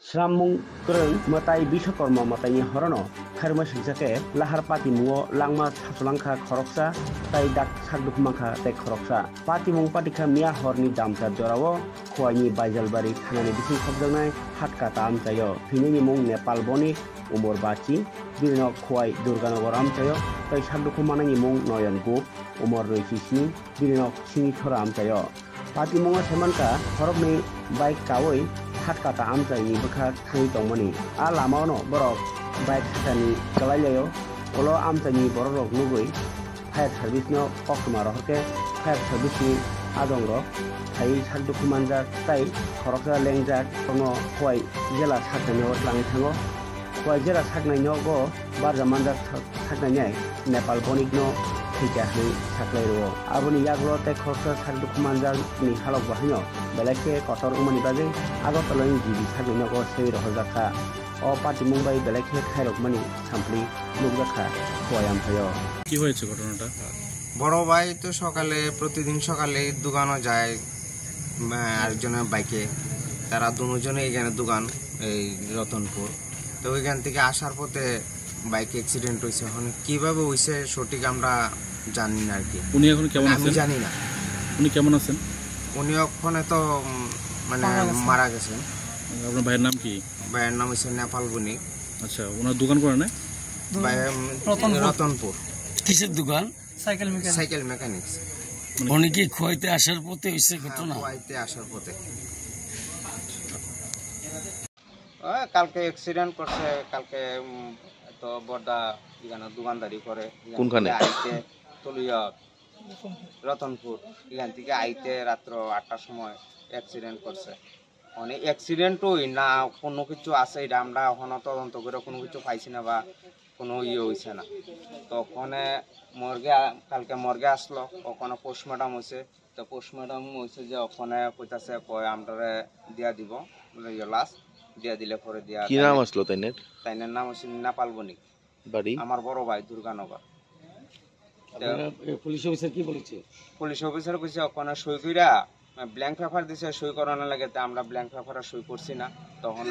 Sramung kereng matai Biswakarma matainya horono khairma singjake lahar pati mungo langma sasulangkha khoroksa tai dak sakduk mangkha tai khoroksa pati mung patikha miya horni damsa jorao khwaini baijalbari thanani bising khobjangnai hatkata amchayo hinini mung Nepal boni umor bachi birino khwai Durganogor amchayo tai sakduk manani mung Noyan Gup umor 27 birino sini thora amchayo pati mungo semanka horokni bike kawoi hatkata amchaini bukha thai tongmani a lamano borok bike hatani kalailayo olo amchaini borok nugui fire service no kokma rohke fire service ni adong rok thai sakduk manjak tai khoroksa lengjak kono khwai jela saknai lang thango khwai jela saknai no go barja manjak saknai Nepal bonik no thika hai saklairo aboni yaglo te khoroksa sakduk manjak ni halok bahino belake kotor umani baje agotolani jibi saknai no go sei rohjaka o pati mumbai belake khairok mani sampli lugjakha khwayam thayo কি হয়েছে ঘটনাটা? বড় ভাই তো সকালে প্রতিদিন সকালে দোকানও যায় আরেকজনের বাইকে তারা দুজনে এখানে দোকান এই রতনপুর তো ওইখান থেকে আসার পথে বাইক অ্যাক্সিডেন্ট হয়েছে এখন কিভাবে হয়েছে সঠিক আমরা জানি না আর কি উনি এখন কেমন আছেন? আমি জানি না উনি কেমন আছেন? উনি ওখানে তো মানে মারা গেছেন। আপনার ভাইয়ের নাম কি? ভাইয়ের নাম হচ্ছে নেপাল বণিক। আচ্ছা, ওনার দোকান করে না? রতনপুর। কিসের দোকান? Cycle mechanics. উনি কি খোয়াইতে আসার পথে হয়েছে ঘটনা? খোয়াইতে আসার পথে কালকে অ্যাক্সিডেন্ট করছে। কালকে তো বড়দা এখানে দোকানদারি করে কোনখানে? আইতে তলিয়া রতনপুর এখান থেকে আইতে রাত্র 8টার সময় অ্যাক্সিডেন্ট করছে। মানে অ্যাক্সিডেন্টই না কোনো কিছু আছে এটা আমরা এখনো তদন্ত করে কোনো কিছু পাইছি না বা কোনো হয়েছে না। তো ওখানে কালকে মর্গে আসলো, ওখানে পোস্টমর্টম হয়েছে। তো পোস্টমর্টম হয়েছে যে ওখানে কইতাছে কয় আমরা দিয়া দিব লাশ দিয়া দিলে পরে দিয়া। কি নাম আসলো তাইনের? তাইনের নাম হচ্ছে নেপাল বণিক। বাড়ি? আমার বড় ভাই দুর্গানগর। পুলিশ অফিসার কি বলেছে? পুলিশ অফিসার কইছে ওখানে সই কইরা ব্ল্যাঙ্ক পেপার দিছে, সই করানো লাগে। আমরা ব্ল্যাঙ্ক পেপারে সই করছি না। তখন